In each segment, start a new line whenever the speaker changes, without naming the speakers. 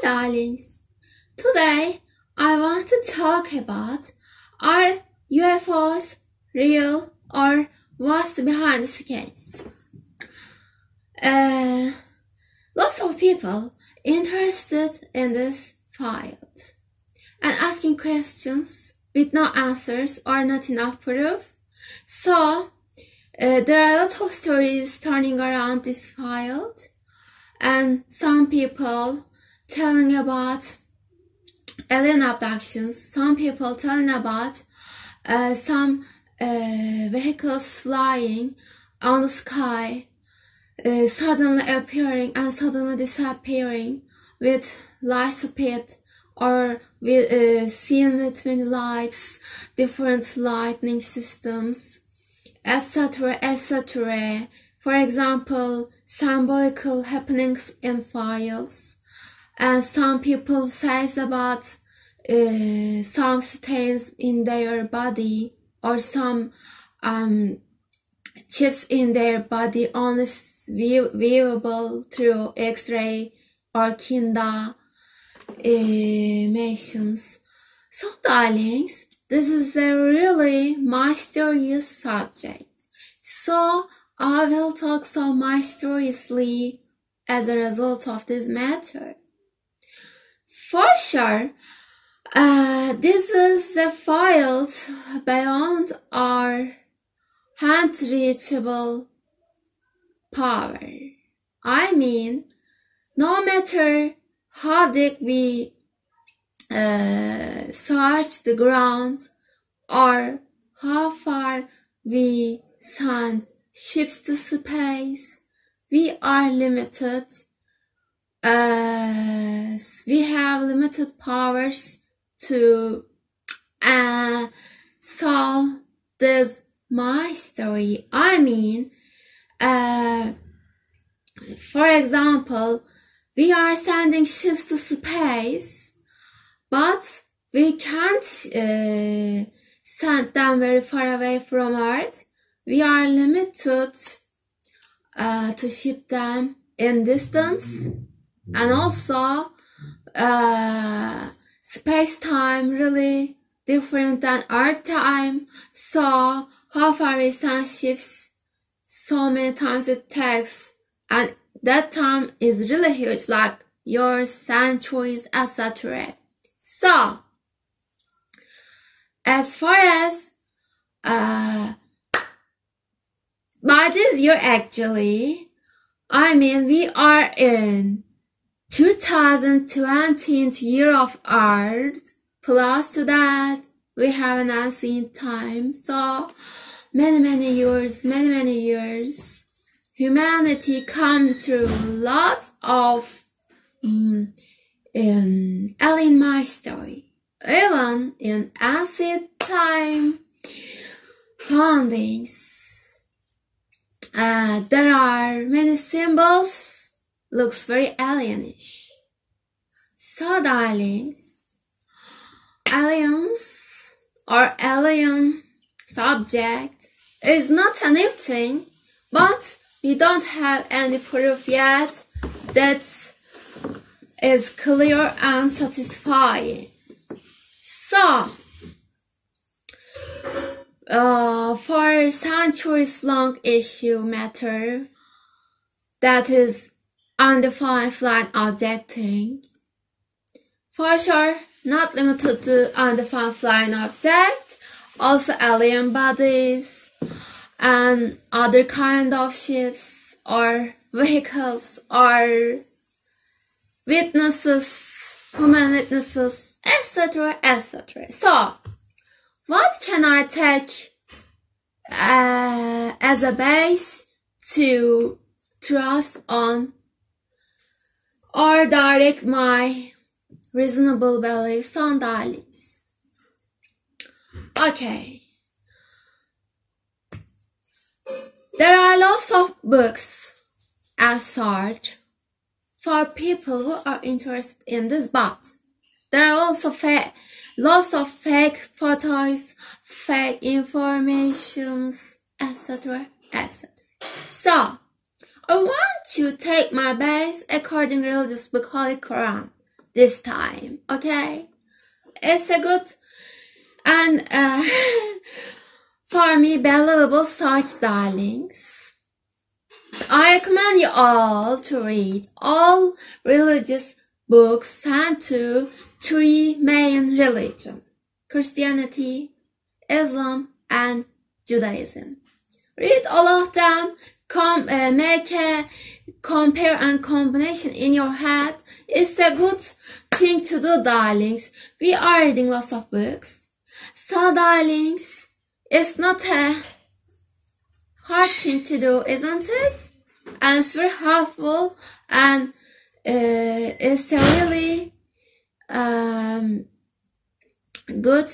darlings, today I want to talk about, are UFOs real or what's behind the scenes? Lots of people interested in this field and asking questions with no answers or not enough proof. So there are a lot of stories turning around this field, and some people telling about alien abductions, some people telling about some vehicles flying on the sky, suddenly appearing and suddenly disappearing with light speed, or with seen with many lights, different lightning systems, etc., etc. For example, symbolical happenings in files, and some people says about some stains in their body, or some chips in their body only viewable through X-ray or Kinda emissions. So darlings, this is a really mysterious subject. So I will talk so mysteriously as a result of this matter. For sure, this is a field beyond our hand-reachable power. I mean, no matter how deep we search the ground, or how far we send ships to space, we are limited. We have limited powers to solve this mystery. I mean, for example, we are sending ships to space, but we can't send them very far away from Earth. We are limited to ship them in distance, and also space-time really different than Earth time. So how far we send ships, so many times it takes, and that time is really huge, like years, centuries, etc. So as far as by this year, actually, I mean, we are in 2020th year of Earth, plus to that we have an ancient time. So many years, humanity come through lots of alien mystery. Even in ancient time foundings, there are many symbols, looks very alienish. So darlings, aliens or alien subject is not a new thing, but we don't have any proof yet that is clear and satisfying. So, for centuries long issue matter, that is undefined flying objecting, for sure not limited to undefined flying object, also alien bodies and other kind of ships or vehicles or witnesses, human witnesses, etc., etc. So what can I take as a base to trust on or direct my reasonable beliefs on, darlings? Okay. There are lots of books as such for people who are interested in this, but there are also lots of fake photos, fake informations, etc., etc. So, I want to take my base according religious book Holy Quran. this time. Okay, it's a good and for me valuable search, darlings. I recommend you all to read all religious books sent to three main religions: Christianity, Islam, and Judaism. Read all of them, make a compare and combination in your head. It's a good thing to do, darlings. We are reading lots of books. So, darlings, it's not a hard thing to do, isn't it? And it's very helpful, and it's a really good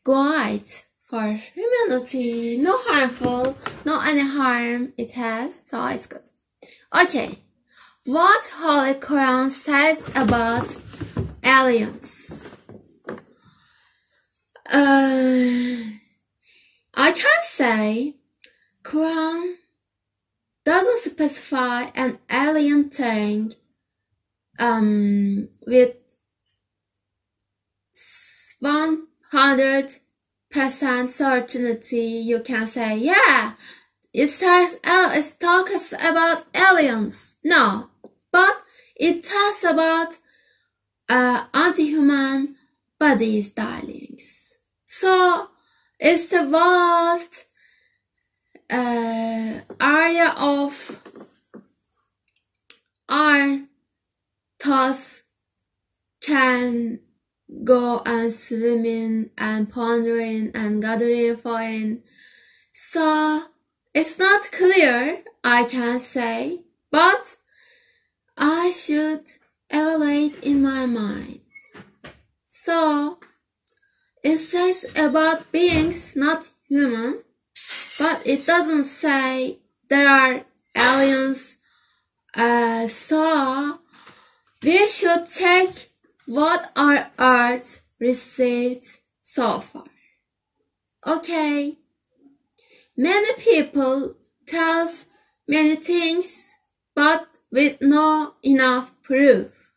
guide for humanity. No harmful, no any harm it has, so it's good. Okay, what Holy Quran says about aliens? I can say Quran doesn't specify an alien thing with 100% certainty. You can say, yeah, it talks about aliens. No, but it talks about anti-human bodies, darlings. So it's a vast area of our thoughts can go and swimming and pondering and gathering info in. So it's not clear, I can say, but I should evaluate in my mind. So it says about beings not human, but it doesn't say there are aliens. So we should check what our Earth received so far. Okay. Many people tell many things, but with no enough proof.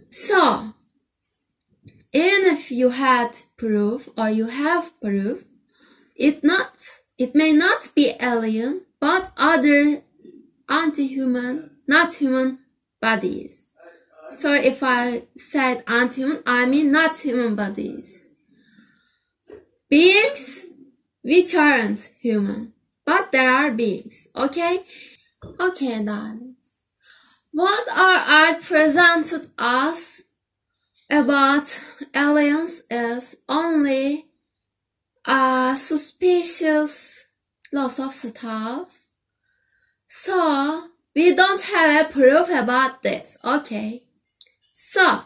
So, even if you had proof or you have proof, it may not be alien, but other anti-human, not human bodies. Sorry if I said anti-human, I mean not human bodies. Beings which aren't human, but there are beings, okay? Okay, darlings. What our art presented us about aliens is only a suspicious loss of stuff. So, we don't have a proof about this, okay? So,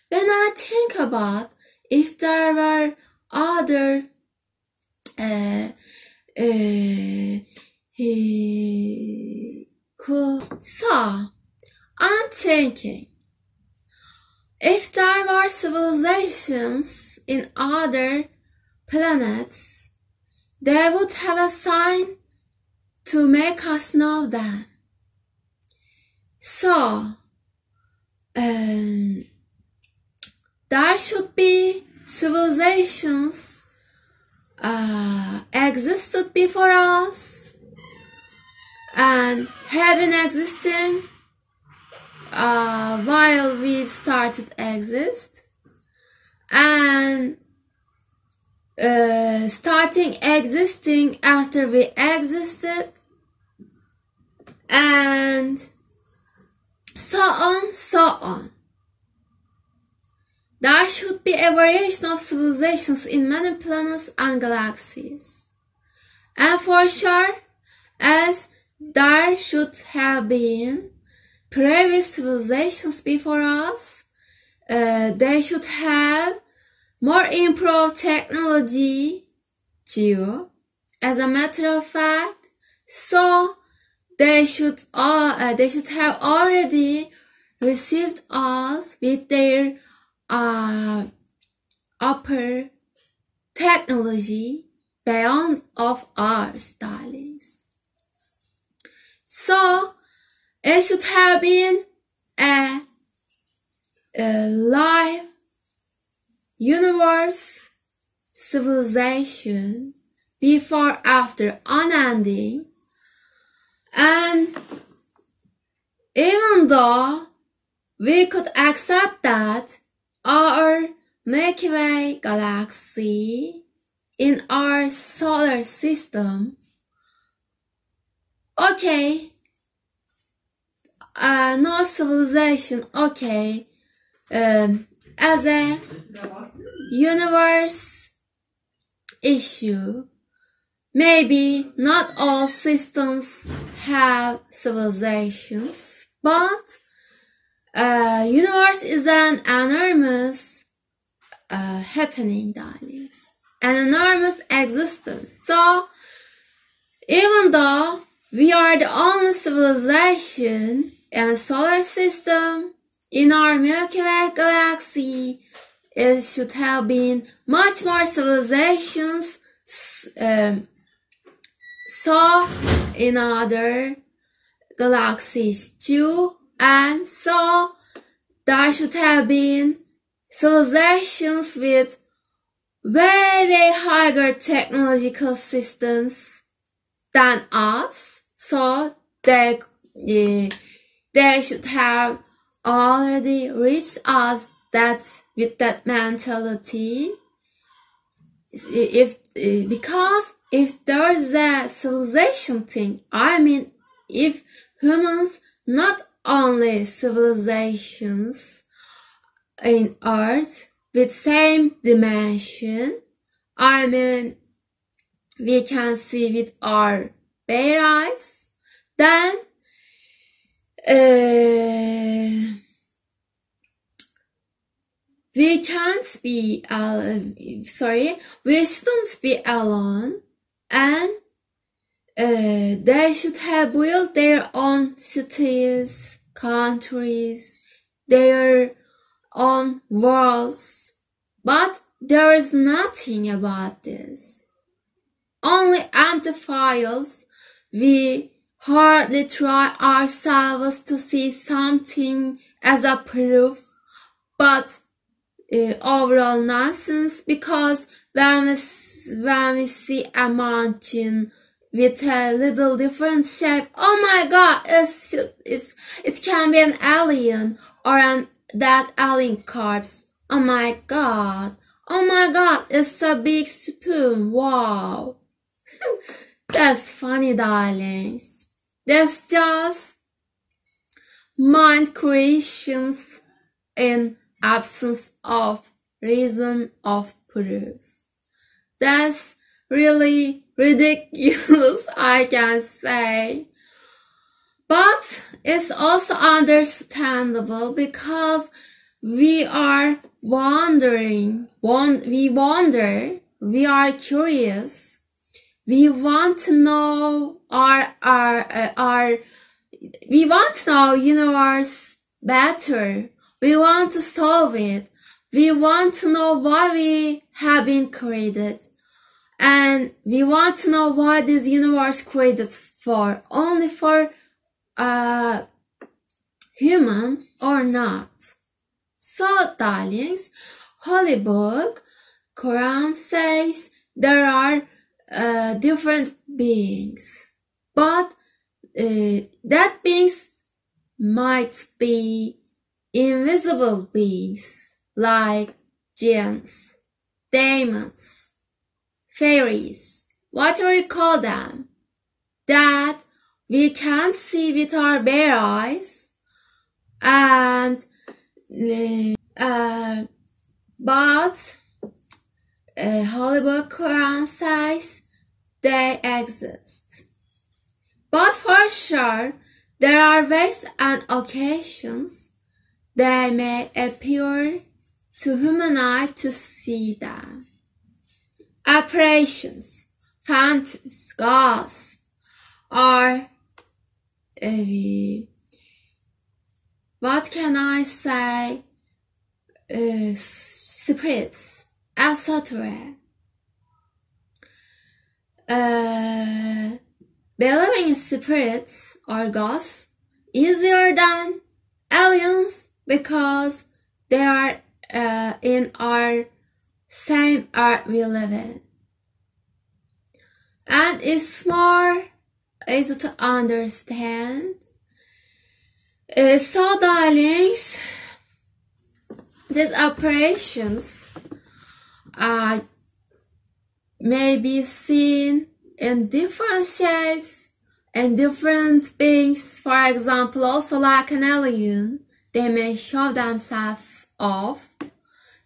when I think about if there were other cool. So, I'm thinking, if there were civilizations in other planets, they would have a sign to make us know them. So, there should be civilizations existed before us and have been existing while we started exist, and starting existing after we existed, and so on. There should be a variation of civilizations in many planets and galaxies. And for sure, as there should have been previous civilizations before us, they should have more improved technology too, as a matter of fact. So they should have already received us with their upper technology beyond of ours, darlings. So it should have been a life, universe, civilization, before, after, unending. And even though we could accept that our Milky Way galaxy in our solar system, okay, no civilization, okay, as a universe issue, maybe not all systems have civilizations, but universe is an enormous happening, darlings, an enormous existence. So even though we are the only civilization in a solar system, in our Milky Way galaxy, it should have been much more civilizations. So in other galaxies too, and so there should have been civilizations with way higher technological systems than us. So they should have already reached us with that mentality. Because if there's a civilization thing, I mean, if humans, not only civilizations in Earth with same dimension, I mean, we can see with our bare eyes, then we shouldn't be alone, and they should have built their own cities, countries, their own worlds. But there is nothing about this. Only empty files. We hardly try ourselves to see something as a proof, but overall nonsense, because when we see a mountain with a little different shape, oh my god, it can be an alien or that alien corpse. Oh my god, it's a big spoon, wow. That's funny, darlings. That's just mind creations in absence of reason of proof. That's really ridiculous, I can say. But it's also understandable because we are wondering, we are curious, we want to know we want to know universe better. We want to solve it. We want to know why we have been created. And we want to know why this universe created for, only for human or not. So, darlings, Holy Book, Quran says there are different beings. But that beings might be invisible beings like jinns, demons, fairies, whatever you call them, that we can't see with our bare eyes, and but Holy Book Quran says they exist. But for sure, there are ways and occasions they may appear to human eye to see them. Apparitions, phantoms, ghosts, or what can I say, spirits, etc. Believing in spirits or ghosts easier than aliens, because they are in our same earth we live in. And it's more easy to understand. So darlings, these operations may be seen in different shapes and different beings. For example, also like an alien, they may show themselves off.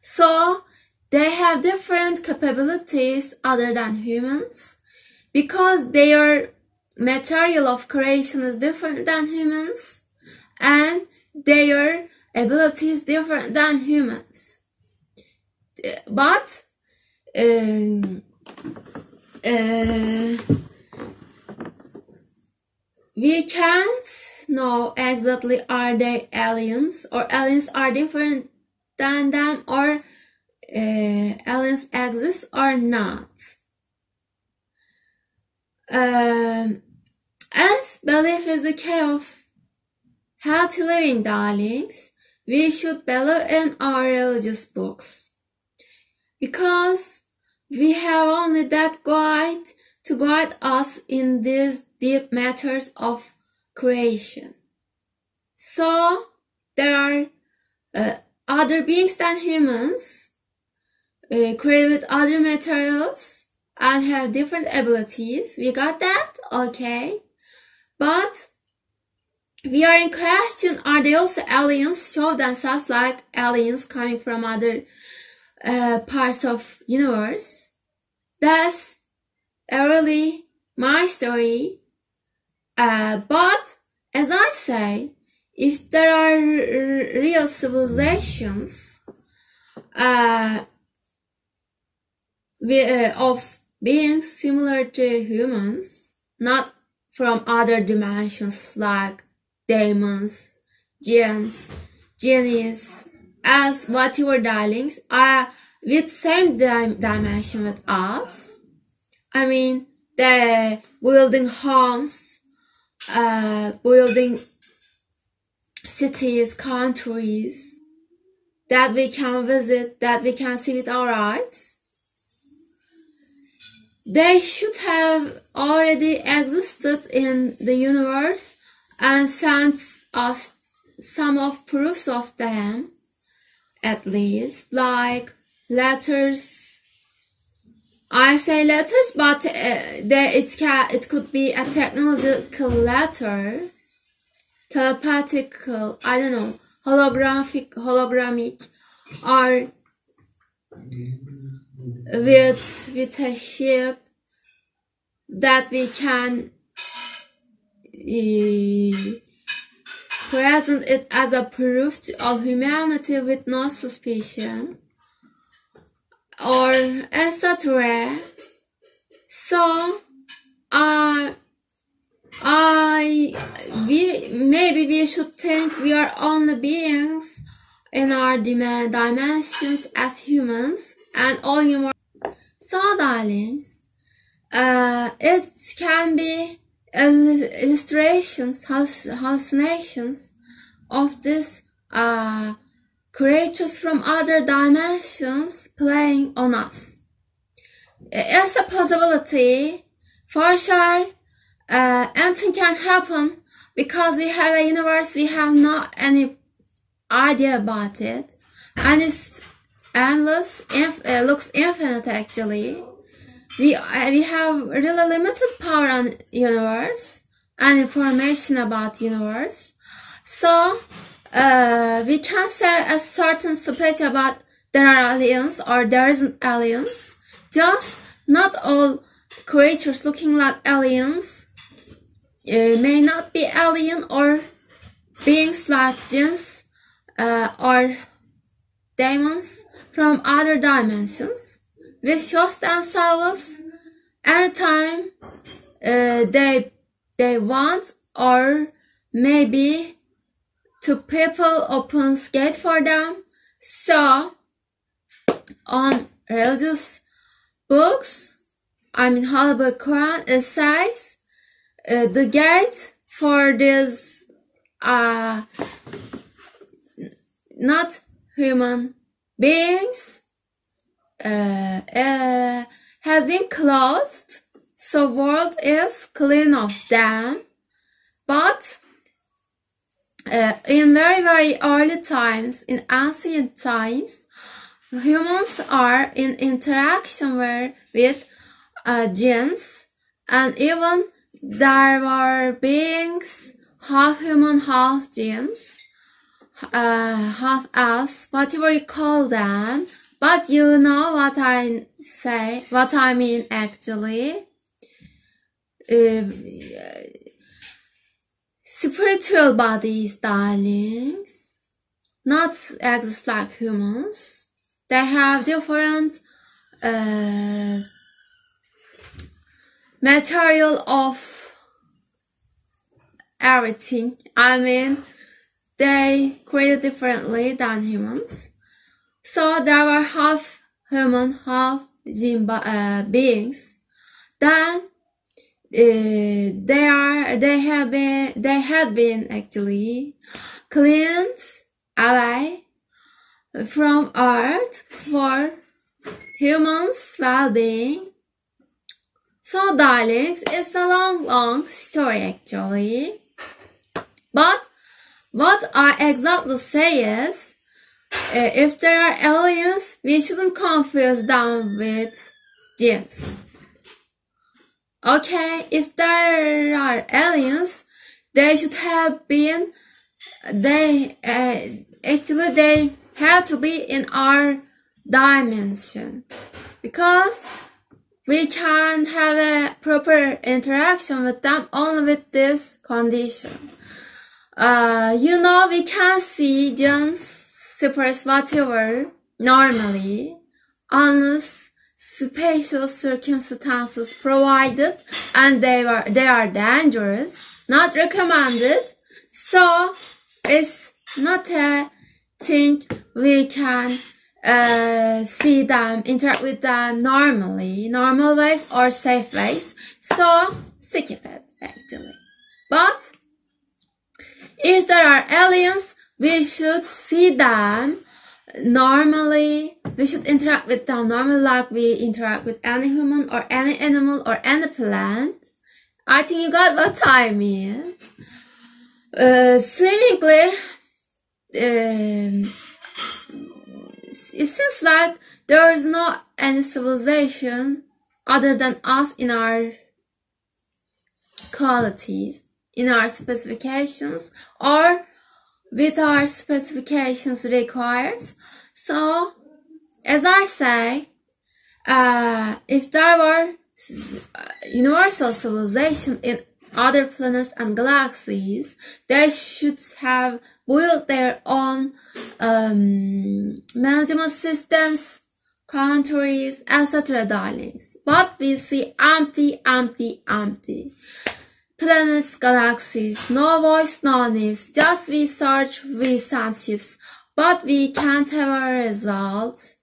So they have different capabilities other than humans, because their material of creation is different than humans, and their ability is different than humans. But we can't know exactly are they aliens, or aliens are different than them, or aliens exist or not. As belief is the key of healthy living, darlings, we should believe in our religious books, because we have only that guide to guide us in these deep matters of creation. So there are other beings than humans, created with other materials and have different abilities. We got that? Okay. But we are in question, are they also aliens? Show themselves like aliens coming from other parts of universe. That's really my story. But as I say, if there are real civilizations of beings similar to humans, not from other dimensions like demons, giants, genies, as whatever, darlings, are with same dimension with us. I mean, they're building homes, building cities, countries that we can visit, that we can see with our eyes. They should have already existed in the universe and sent us some of proofs of them, at least, like letters. I say letters, but it could be a technological letter, telepathical, I don't know, hologramic, or with a ship that we can present it as a proof to all humanity with no suspicion, or etc. So maybe we should think we are only beings in our dimensions as humans, and all human. So darlings, it can be illustrations, hallucinations of these creatures from other dimensions playing on us. It's a possibility, for sure. Anything can happen, because we have a universe, we have not any idea about it, and it's endless, looks infinite actually. We have really limited power on universe and information about universe. So we can say a certain speech about there are aliens or there isn't aliens. Just not all creatures looking like aliens may not be alien, or beings like jinns or demons from other dimensions, which shows themselves anytime they want, or maybe two people opens gate for them. So on religious books, I mean Holy Book Quran, it says the gate for this not human beings has been closed, so world is clean of them. But in very early times, in ancient times, humans are in interaction with jinns, and even there were beings half human, half jinns, half elves, whatever you call them. But you know what I say, what I mean actually. Spiritual bodies, darlings, not exist like humans. They have different material of everything. I mean, they created differently than humans. So there were half human, half jinn beings. Then they had been actually cleaned away from Earth for humans' well-being. So, darlings, it's a long story actually. But what I exactly say is, if there are aliens, we shouldn't confuse them with jinns. Okay, if there are aliens, they should have been, they have to be in our dimension, because we can have a proper interaction with them only with this condition. You know, we can see jinns, spirits, whatever, normally, unless special circumstances provided and they are dangerous, not recommended. So it's not a thing we can see them, interact with them normally, normal ways or safe ways. So skip it actually. But if there are aliens, we should see them normally. We should interact with them normally, like we interact with any human or any animal or any plant. I think you got what I mean. Seemingly, it seems like there is no any civilization other than us in our qualities, in our specifications, or with our specifications requires. So, as I say, if there were universal civilization in other planets and galaxies, they should have built their own management systems, countries, etc., darlings. But we see empty. Planets, galaxies, no voice, no news, just we search, we send ships, but we can't have a result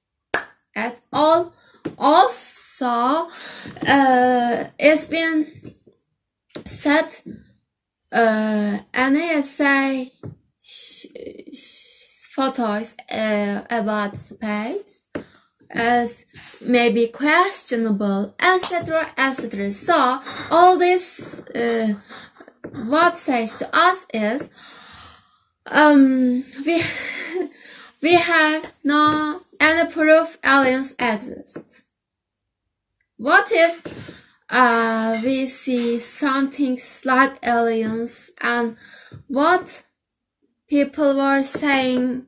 at all. Also, it's been said, NASA photos about space as maybe questionable, etc., etc. So all this what says to us is we have no any proof aliens exist. What if we see some things like aliens, and what people were saying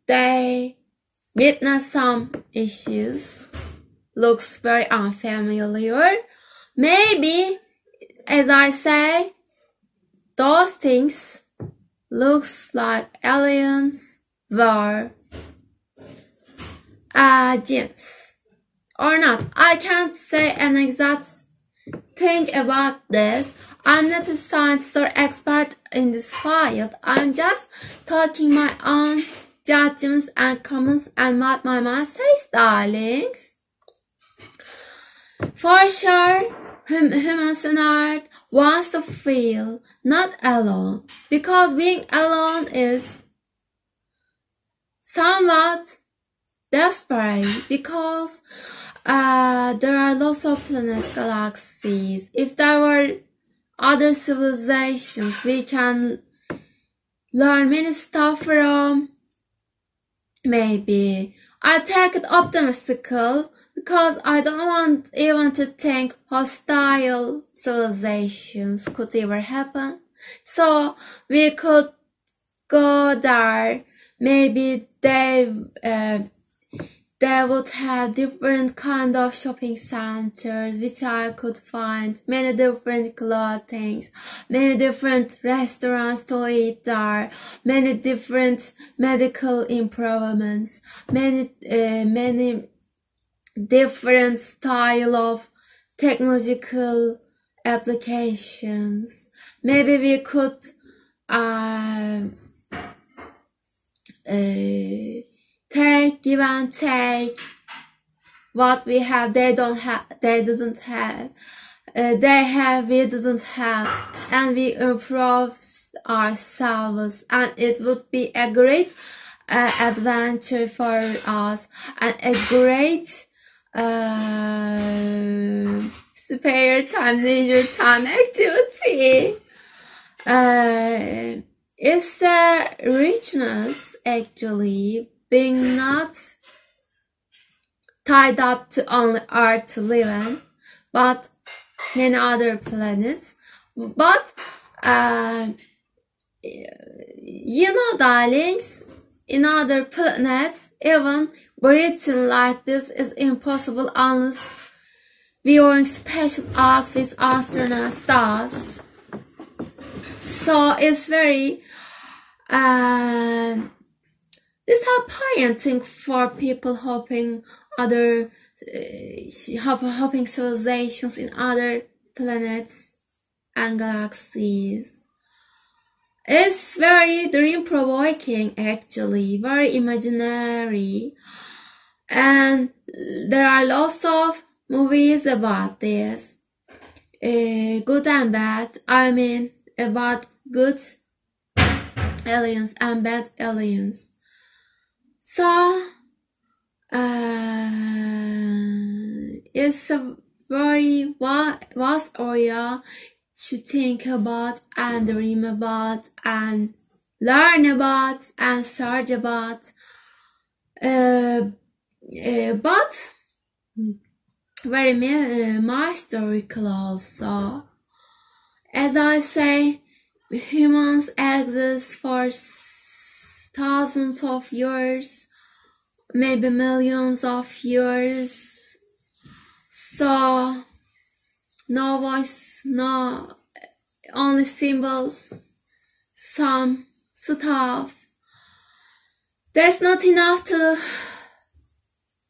they witness some issues, looks very unfamiliar. Maybe, as I say, those things looks like aliens were jinns. Or not. I can't say an exact thing about this. I'm not a scientist or expert in this field. I'm just talking my own judgments and comments and what my mind says, darlings. For sure, humans on Earth wants to feel not alone, because being alone is somewhat desperate because there are lots of planets, galaxies. If there were other civilizations, we can learn many stuff from. Maybe I take it optimistical because I don't want even to think hostile civilizations could ever happen. So we could go there. Maybe they would have different kind of shopping centers, which I could find many different clothing, many different restaurants to eat there, many different medical improvements, many different style of technological applications. Maybe we could give and take. What we have, they didn't have. They have, we didn't have, and we improve ourselves, and it would be a great adventure for us, and a great spare time, leisure time activity. It's a richness, actually, being not tied up to only Earth to live in, but many other planets. But darlings, in other planets, even breathing like this is impossible unless wearing special outfits astronauts does. So it's very disappointing for people hoping civilizations in other planets and galaxies. It's very dream-provoking, actually, very imaginary, and there are lots of movies about this, good and bad. I mean, about good aliens and bad aliens. So it's a very vast area to think about and dream about and learn about and search about, but very mystical also. As I say, humans exist for thousands of years, maybe millions of years. So no voice, no, only symbols, some stuff. That's not enough to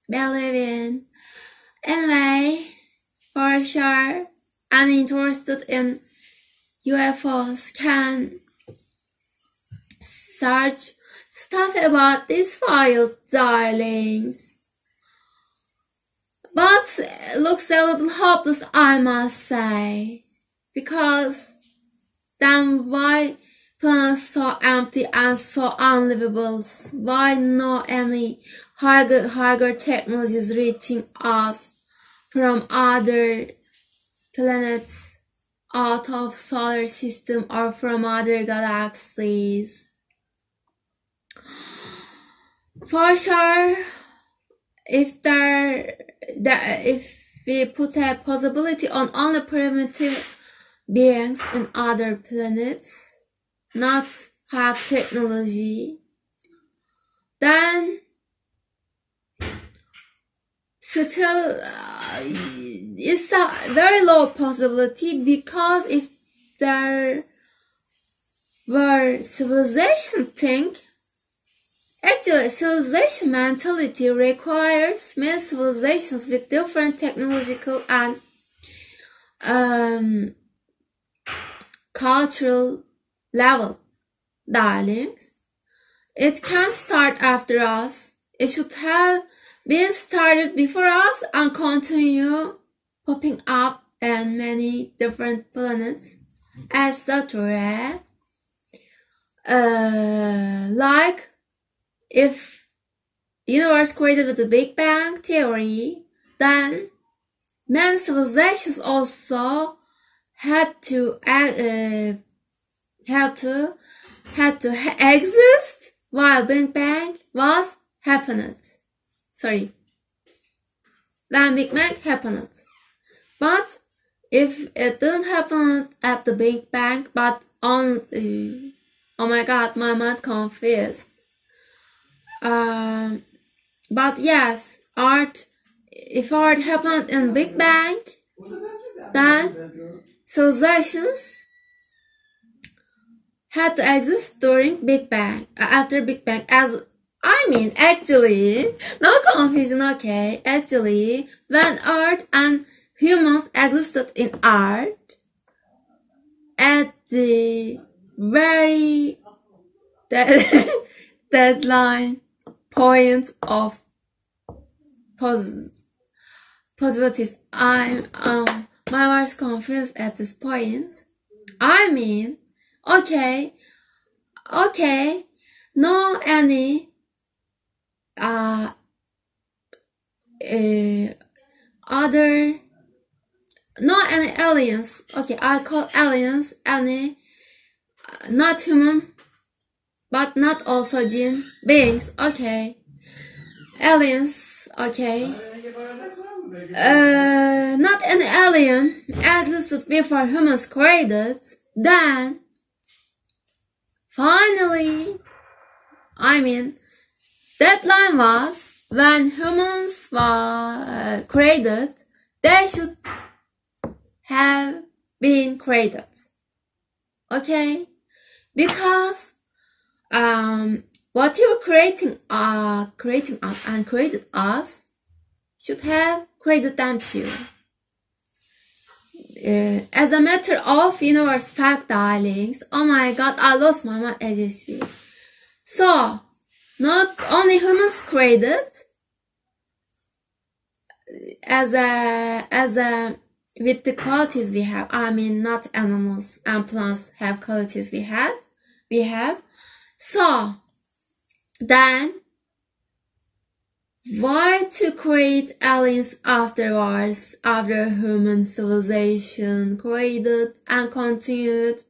believe in. Anyway, for sure, I'm interested in UFOs can search stuff about this file, darlings. But it looks a little hopeless, I must say. Because then why planets so empty and so unlivable? Why no any higher technologies reaching us from other planets out of solar system or from other galaxies? For sure, if we put a possibility on only primitive beings in other planets, not have technology, then still it's a very low possibility, because if there were civilization actually civilization mentality requires many civilizations with different technological and cultural level, darlings. It can start after us. It should have been started before us and continue popping up in many different planets, etc. Like if universe created with the Big Bang theory, then many civilizations also had to exist while Big Bang was happened. Sorry, when Big Bang happened. But if it didn't happen at the Big Bang, but on, oh my God, my mind confused. But yes, if art happened in Big Bang, then civilizations had to exist during Big Bang, after Big Bang, actually, no confusion, okay, actually, when art and humans existed in art, at the very deadline point of possibilities. My was confused at this point. Okay, no any aliens. Okay, I call aliens any not human, but not also jinn beings. Okay, aliens. Okay, not any alien existed before humans created. Then finally, deadline was when humans were created. They should have been created. Okay, because what you're creating us and created us should have created them too. As a matter of universe fact, darlings. Oh my God, I lost my mind as you see. So, not only humans created as a with the qualities we have. Not animals and plants have qualities we have. So, then why to create aliens afterwards, after human civilization created and continued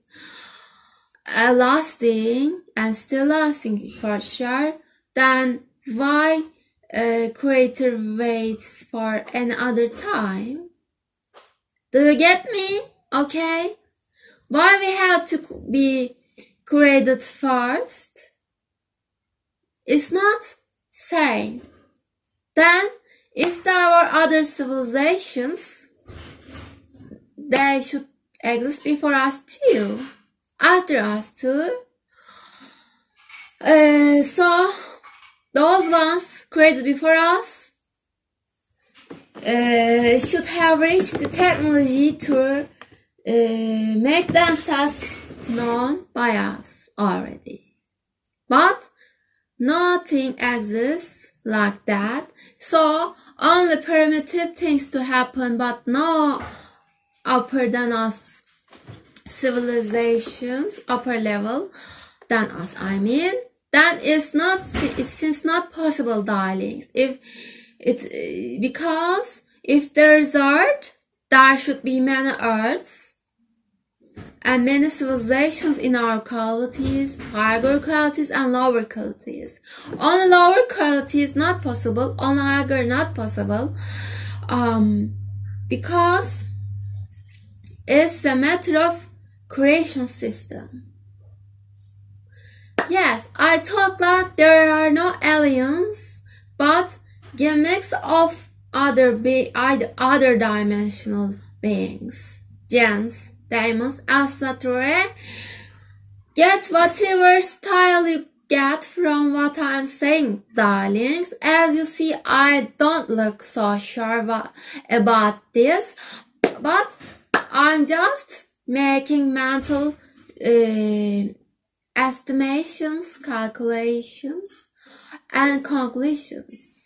lasting and still lasting for sure? Then why creator waits for another time? Do you get me? Okay? Why we have to be created first? It's not same. Then, if there were other civilizations, they should exist before us too, after us too. So, those ones created before us should have reached the technology to make themselves known by us already. But nothing exists like that. So only primitive things to happen, but no upper than us civilizations, upper level than us. Then it seems not possible, darlings. Because if there is earth, there should be many earths and many civilizations in our qualities, higher qualities and lower qualities. Only lower qualities not possible, only higher not possible, because it's a matter of creation system. Yes, I thought like there are no aliens, but gimmicks of other dimensional beings, jinns, demons, etc. Get whatever style you get from what I'm saying, darlings. As you see, I don't look so sure about this, but I'm just making mental estimations, calculations, and conclusions.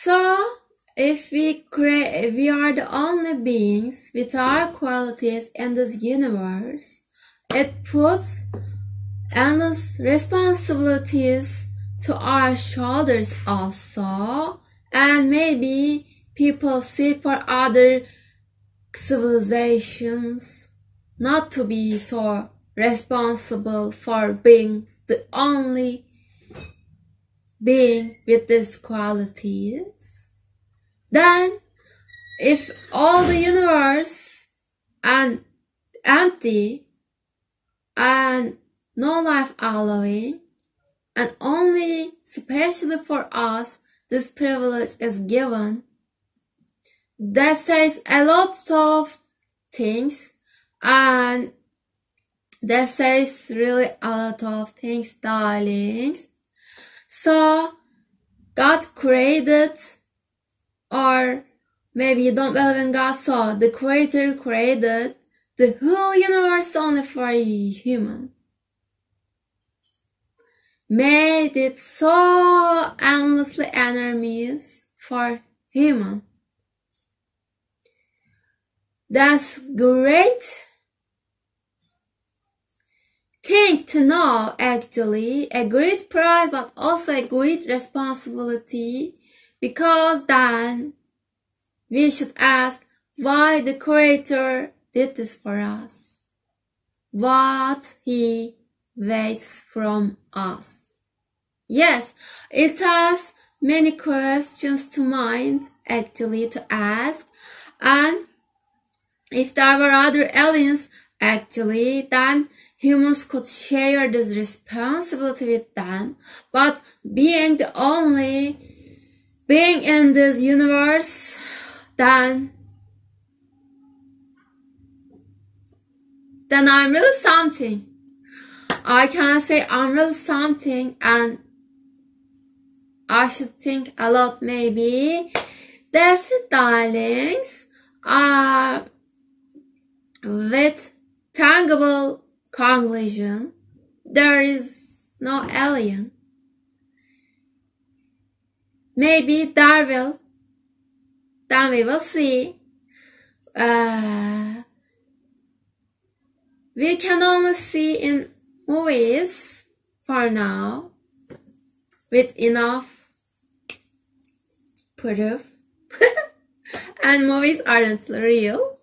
So, if we are the only beings with our qualities in this universe, it puts endless responsibilities to our shoulders also, and maybe people seek for other civilizations not to be so responsible for being the only being with these qualities. Then, if all the universe and empty and no life allowing, and only specially for us this privilege is given, that says a lot of things, and that says really a lot of things, darlings. So God created, or maybe you don't believe in God, so the Creator created the whole universe only for human. Made it so endlessly enormous for human. That's great thing to know, actually. A great pride, but also a great responsibility, because then we should ask why the Creator did this for us. What He waits from us. Yes, it has many questions to mind, actually, to ask. And if there were other aliens, actually, then humans could share this responsibility with them. But being the only being in this universe, then I'm really something. I can say I'm really something, and I should think a lot, maybe. That's it, darlings. With tangible conclusion, there is no alien. Maybe there will. Then we will see. We can only see in movies for now, with enough proof. And movies aren't real.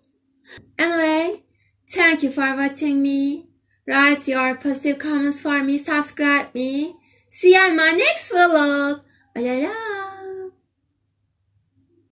Anyway, thank you for watching me. Write your positive comments for me, subscribe me. See you in my next vlog. Bye.